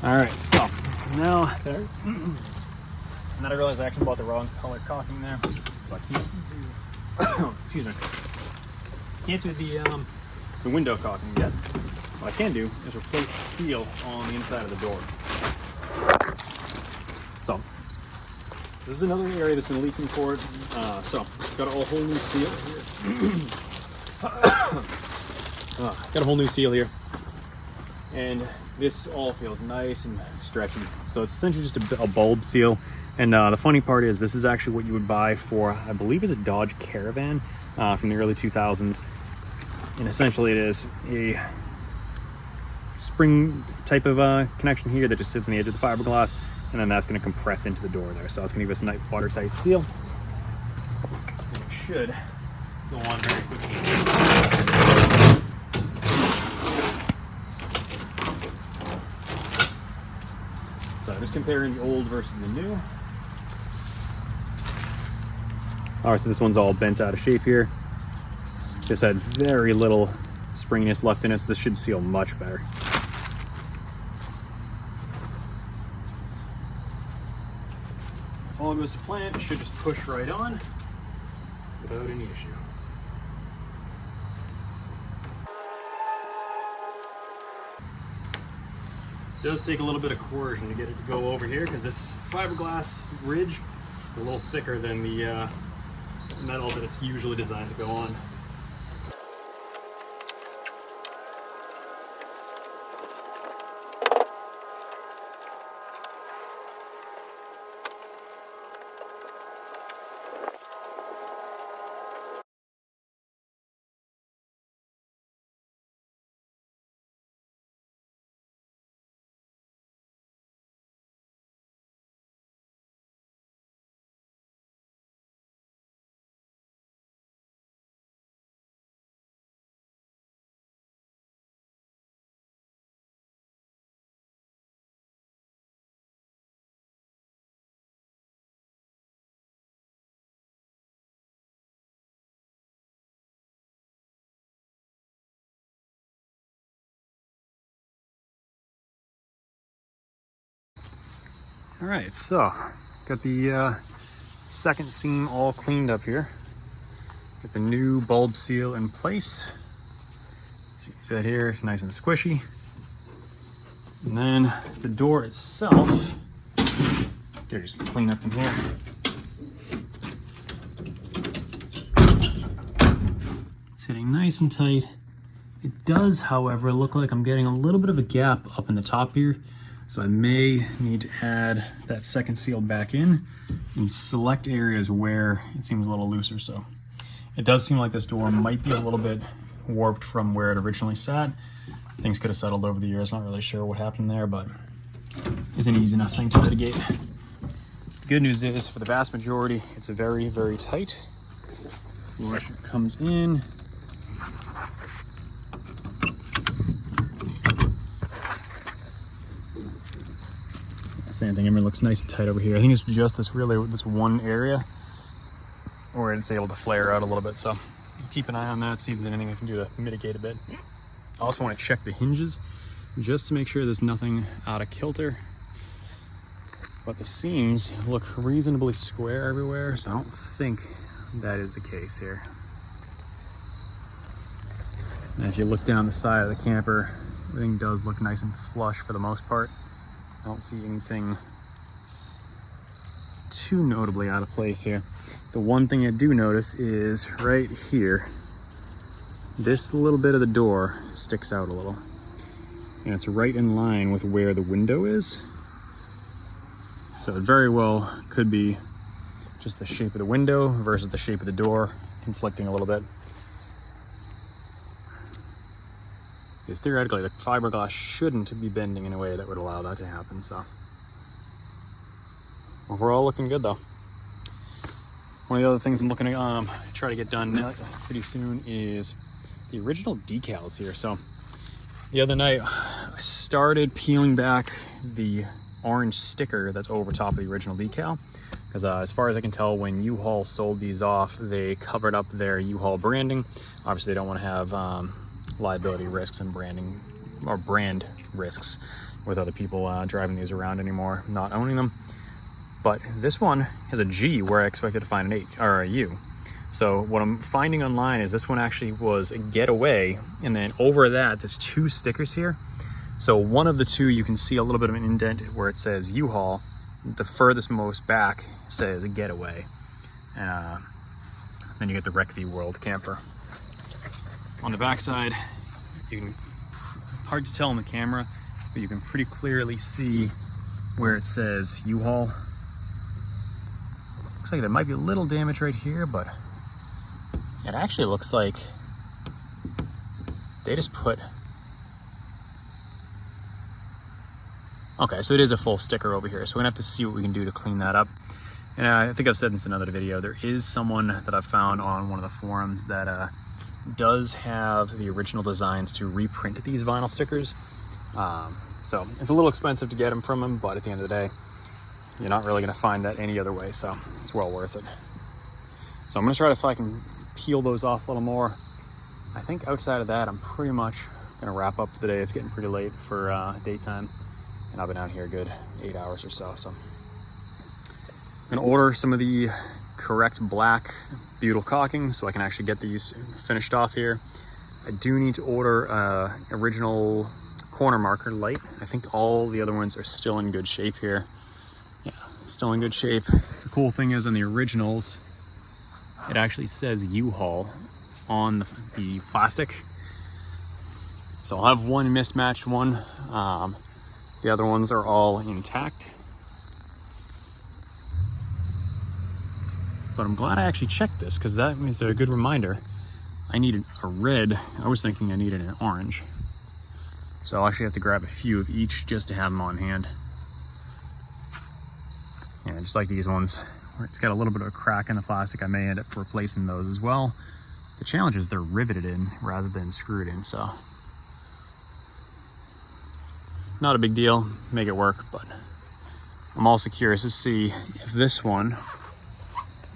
All right, so now there. And then I realized I actually bought the wrong color caulking there, so I can't do. Excuse me. Can't do the window caulking yet. What I can do is replace the seal on the inside of the door. So this is another area that's been leaking for it. So got a whole new seal here. Got a whole new seal here, and this all feels nice and stretchy. So it's essentially just a bulb seal. And the funny part is this is actually what you would buy for, I believe it's a Dodge Caravan from the early 2000s. And essentially it is a spring type of connection here that just sits on the edge of the fiberglass, and then that's going to compress into the door there. So it's going to give us a nice watertight seal. And it should go on very quickly. So just comparing the old versus the new. All right, so this one's all bent out of shape here. This had very little springiness left in it, so this should seal much better. If all goes to plan, it should just push right on without any issue. It does take a little bit of coercion to get it to go over here, because this fiberglass ridge is a little thicker than the metal that it's usually designed to go on. All right, so got the second seam all cleaned up here. Got the new bulb seal in place. So you can see that here, nice and squishy. And then the door itself, just clean up in here. Sitting nice and tight. It does, however, look like I'm getting a little bit of a gap up in the top here. So I may need to add that second seal back in select areas where it seems a little looser. So it does seem like this door might be a little bit warped from where it originally sat. Things could have settled over the years. Not really sure what happened there, but it's an easy enough thing to mitigate. The good news is, for the vast majority, it's very, very tight. Washer comes in. Same thing, everything looks nice and tight over here. I think it's just this one area where it's able to flare out a little bit. So keep an eye on that, see if there's anything I can do to mitigate a bit. I also want to check the hinges just to make sure there's nothing out of kilter. But the seams look reasonably square everywhere, so I don't think that is the case here. And if you look down the side of the camper, everything does look nice and flush for the most part. I don't see anything too notably out of place here. The one thing I do notice is right here, this little bit of the door sticks out a little. And it's right in line with where the window is. So it very well could be just the shape of the window versus the shape of the door conflicting a little bit. Because theoretically, the fiberglass shouldn't be bending in a way that would allow that to happen. So overall, looking good though. One of the other things I'm looking to try to get done pretty soon is the original decals here. So the other night, I started peeling back the orange sticker that's over top of the original decal. Because as far as I can tell, when UHAUL sold these off, they covered up their UHAUL branding. Obviously, they don't want to have liability risks and branding or brand risks with other people driving these around anymore, not owning them. But this one has a G where I expected to find an H or a U. So what I'm finding online is this one actually was a getaway, and then over that there's 2 stickers here. So one of the 2 you can see a little bit of an indent where it says UHAUL. The furthest most back says a getaway. Then you get the Rec V World camper. On the back side, you can, hard to tell on the camera, but you can pretty clearly see where it says UHAUL. Looks like there might be a little damage right here, but it actually looks like they just put... Okay, so it is a full sticker over here, so we're gonna have to see what we can do to clean that up. And I think I've said this in another video, there is someone that I've found on one of the forums that does have the original designs to reprint these vinyl stickers. So it's a little expensive to get them from him, but at the end of the day, you're not really gonna find that any other way, so it's well worth it. So I'm gonna try to, if I can peel those off a little more. I think outside of that, I'm pretty much gonna wrap up for the day. It's getting pretty late for daytime, and I've been out here a good 8 hours or so. So I'm gonna order some of the correct black butyl caulking so I can actually get these finished off here. I do need to order original corner marker light. I think all the other ones are still in good shape here. Yeah, still in good shape. The cool thing is on the originals, it actually says UHAUL on the plastic. So I'll have one mismatched one. The other ones are all intact. But I'm glad I actually checked this, because that is a good reminder. I needed a red. I was thinking I needed an orange. So I'll actually have to grab a few of each just to have them on hand. Yeah, just like these ones, where it's got a little bit of a crack in the plastic, I may end up replacing those as well. The challenge is they're riveted in rather than screwed in, so not a big deal, make it work. But I'm also curious to see if this one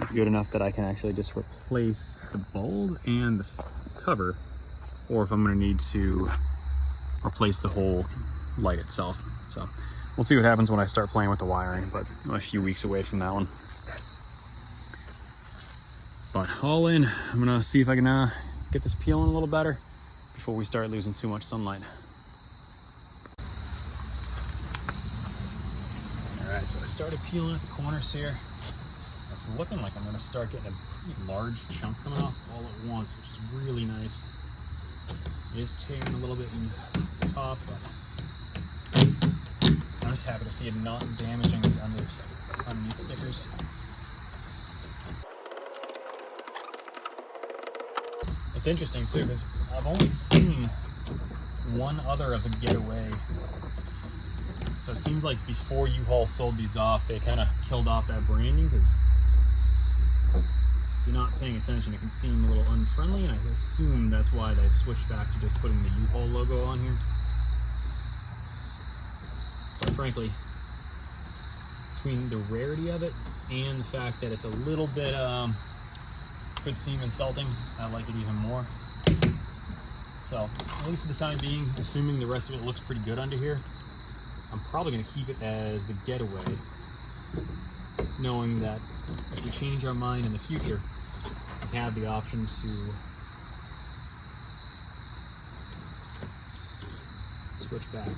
is good enough that I can actually just replace the bulb and the cover, or if I'm going to need to replace the whole light itself. So we'll see what happens when I start playing with the wiring, but I'm a few weeks away from that one. But all in, I'm gonna see if I can get this peeling a little better before we start losing too much sunlight. All right, so I started peeling at the corners here. It's looking like I'm gonna start getting a pretty large chunk coming off all at once, which is really nice. It is tearing a little bit in the top, but I'm just happy to see it not damaging the underneath stickers. It's interesting too, because I've only seen one other of the getaway. So it seems like before UHAUL sold these off, they kind of killed off that branding, because if you're not paying attention, it can seem a little unfriendly, and I assume that's why they've switched back to just putting the UHAUL logo on here. But frankly, between the rarity of it and the fact that it's a little bit could seem insulting, I like it even more. So at least for the time being, assuming the rest of it looks pretty good under here, I'm probably going to keep it as the getaway, knowing that if we change our mind in the future, we have the option to switch back.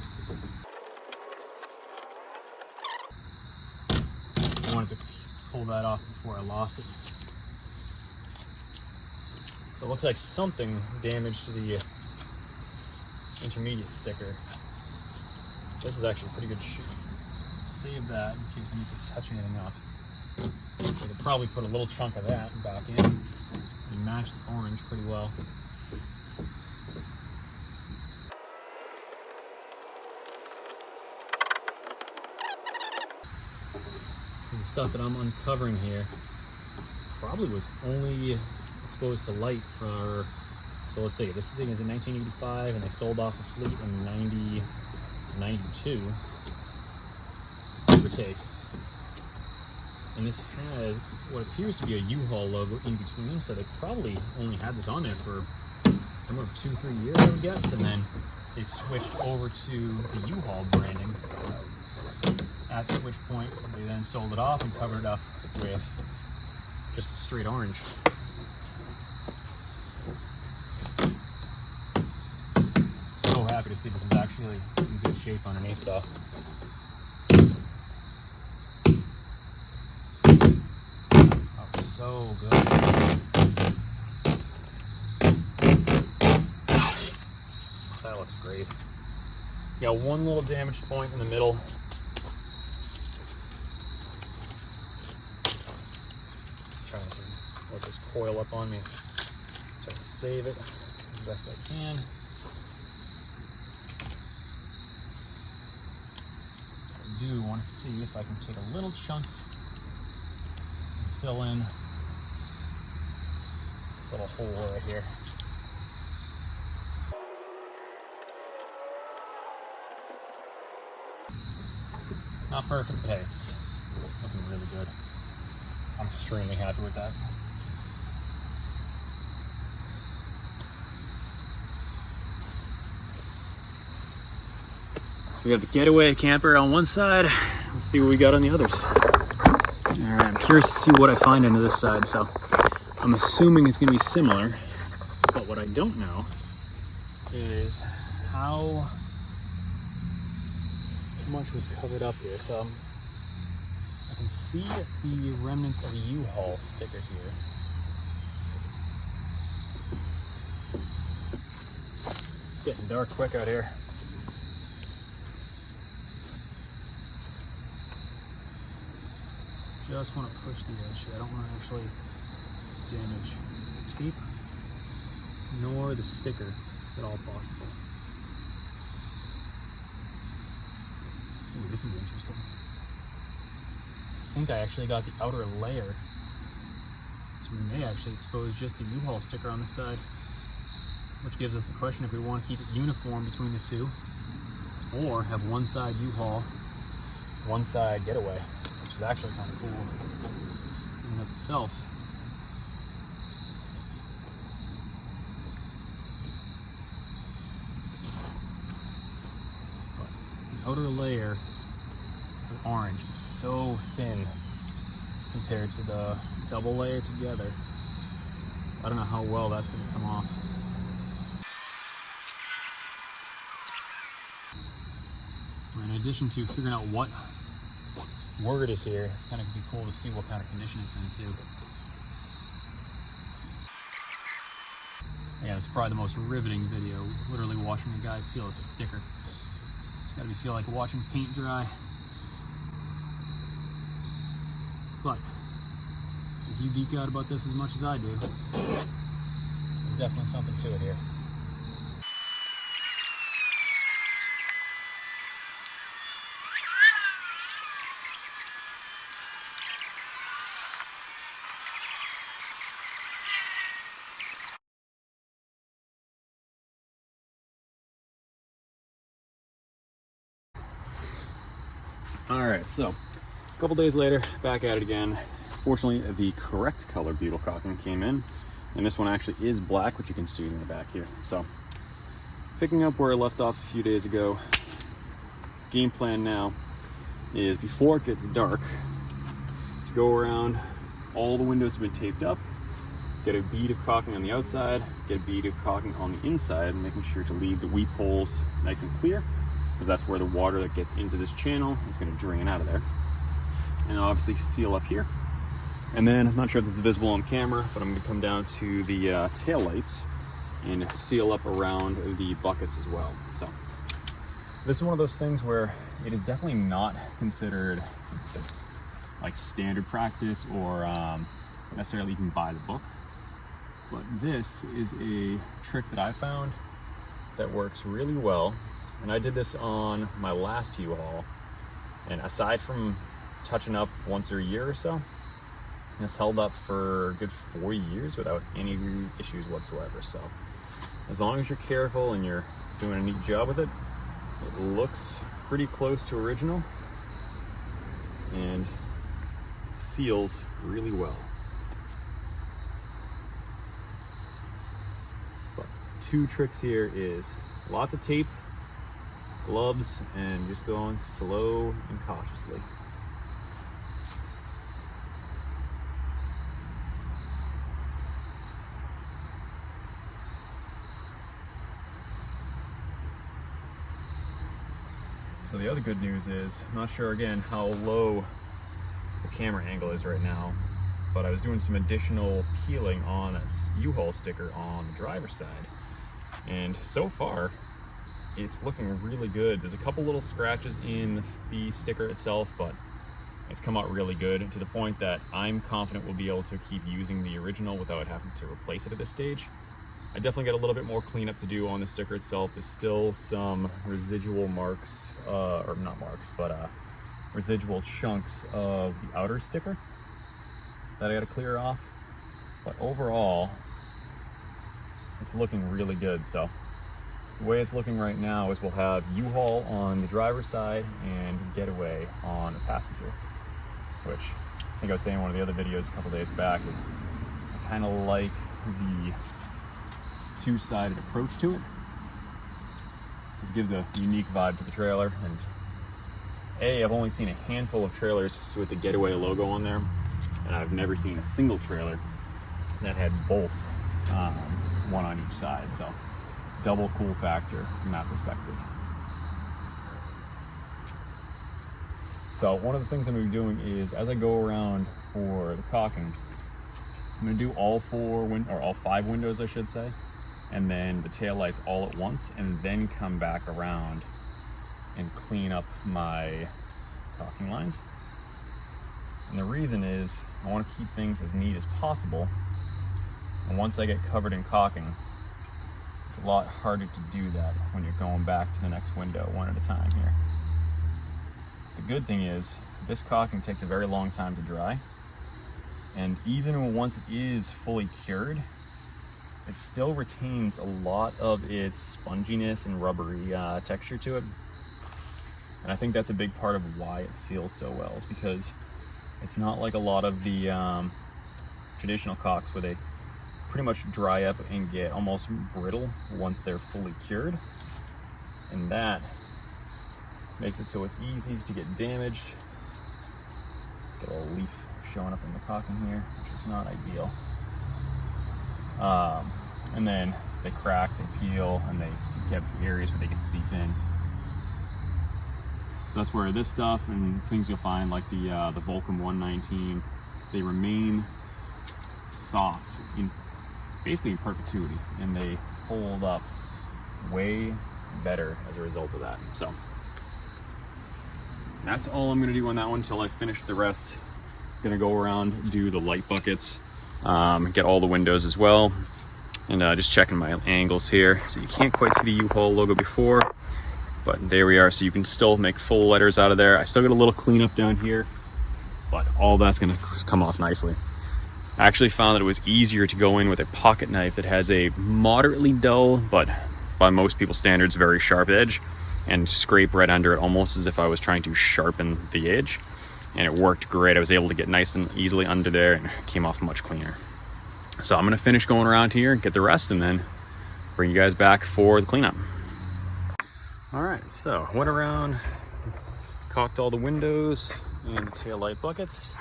I wanted to pull that off before I lost it. So it looks like something damaged the intermediate sticker. This is actually a pretty good shoot. So save that in case I need to touch anything up. So they'll probably put a little chunk of that back in and match the orange pretty well. The stuff that I'm uncovering here probably was only exposed to light for, so let's see, this thing is in 1985 and they sold off a fleet in 92, give or take. And this had what appears to be a UHAUL logo in between, so they probably only had this on there for somewhere 2-3 years, I would guess, and then they switched over to the UHAUL branding, at which point they then sold it off and covered it up with just a straight orange. So happy to see this is actually in good shape underneath though. Oh, so good. That looks great. Got one little damaged point in the middle. Trying to let this coil up on me so I can save it as best I can. I do want to see if I can take a little chunk and fill in this little hole right here. Not perfect, but hey, it's looking really good. I'm extremely happy with that. So we have the getaway camper on one side. Let's see what we got on the others. All right, I'm curious to see what I find into this side. So I'm assuming it's gonna be similar, but what I don't know is how much was covered up here. So I can see the remnants of a UHAUL sticker here. It's getting dark quick out here. Just want to push the edge here. I don't want to actually damage the tape nor the sticker at all possible. Ooh, this is interesting. I think I actually got the outer layer. So we may actually expose just the UHAUL sticker on the side, which gives us the question if we want to keep it uniform between the two, or have one side UHAUL, one side getaway, which is actually kind of cool in and of itself. But the outer layer of orange is so thin compared to the double layer together. I don't know how well that's going to come off. In addition to figuring out what word is here, it's kind of be cool to see what kind of condition it's in too. Yeah, it's probably the most riveting video, literally watching a guy peel a sticker. It's got to feel like watching paint dry. But if you geek out about this as much as I do, there's definitely something to it here. All right, so a couple days later, back at it again. Fortunately, the correct color butyl caulking came in, and this one actually is black, which you can see in the back here. So, picking up where I left off a few days ago, game plan now is before it gets dark, to go around, all the windows have been taped up, get a bead of caulking on the outside, get a bead of caulking on the inside, making sure to leave the weep holes nice and clear, because that's where the water that gets into this channel is going to drain out of there. And obviously seal up here. And then, I'm not sure if this is visible on camera, but I'm going to come down to the tail lights and seal up around the buckets as well. So this is one of those things where it is definitely not considered like standard practice or necessarily even by the book. But this is a trick that I found that works really well. And I did this on my last UHAUL, and aside from touching up once a year or so, it's held up for a good 4 years without any issues whatsoever. So as long as you're careful and you're doing a neat job with it, it looks pretty close to original and it seals really well. But two tricks here is lots of tape gloves, and just going slow and cautiously. So the other good news is, I'm not sure again how low the camera angle is right now, but I was doing some additional peeling on a UHAUL sticker on the driver's side, and so far it's looking really good. There's a couple little scratches in the sticker itself, but it's come out really good, to the point that I'm confident we'll be able to keep using the original without having to replace it at this stage. I definitely got a little bit more cleanup to do on the sticker itself. There's still some residual marks, or not marks, but residual chunks of the outer sticker that I gotta clear off. But overall, it's looking really good. So the way it's looking right now is we'll have UHAUL on the driver's side and Getaway on the passenger, which I think I was saying in one of the other videos a couple days back, is I kind of like the two-sided approach to it. It gives a unique vibe to the trailer, and I've only seen a handful of trailers with the Getaway logo on there, and I've never seen a single trailer that had both, one on each side, so double cool factor from that perspective. So one of the things I'm going to be doing is, as I go around for the caulking, I'm going to do all 5 windows, I should say, and then the taillights all at once, and then come back around and clean up my caulking lines. And the reason is I want to keep things as neat as possible, and once I get covered in caulking, it's a lot harder to do that when you're going back to the next window one at a time here. The good thing is this caulking takes a very long time to dry, and even once it is fully cured, it still retains a lot of its sponginess and rubbery texture to it. And I think that's a big part of why it seals so well, is because it's not like a lot of the traditional caulks where they pretty much dry up and get almost brittle once they're fully cured. And that makes it so it's easy to get damaged. Get a little leaf showing up in the caulking here, which is not ideal. And then they crack, they peel, and they get areas where they can seep in. So that's where this stuff and things you'll find, like the Vulcan 119, they remain soft basically in perpetuity, and they hold up way better as a result of that. So that's all I'm going to do on that one until I finish the rest. Going to go around, do the light buckets, get all the windows as well, and just checking my angles here. So you can't quite see the UHAUL logo before, but there we are. So you can still make full letters out of there. I still got a little cleanup down here, but all that's going to come off nicely. I actually found that it was easier to go in with a pocket knife that has a moderately dull, but by most people's standards, very sharp edge, and scrape right under it, almost as if I was trying to sharpen the edge. And it worked great. I was able to get nice and easily under there, and it came off much cleaner. So I'm going to finish going around here, get the rest, and then bring you guys back for the cleanup. All right, so went around, caulked all the windows and tail light buckets.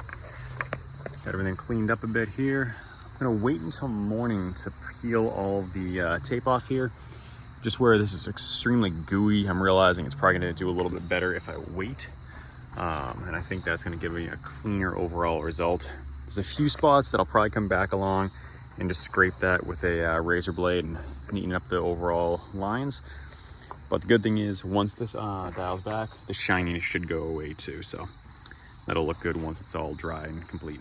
Got everything cleaned up a bit here. I'm gonna wait until morning to peel all the tape off here. Just where this is extremely gooey, I'm realizing it's probably gonna do a little bit better if I wait. And I think that's gonna give me a cleaner overall result. There's a few spots that I'll probably come back along and just scrape that with a razor blade and neaten up the overall lines. But the good thing is, once this dial's back, the shininess should go away too. So that'll look good once it's all dry and complete.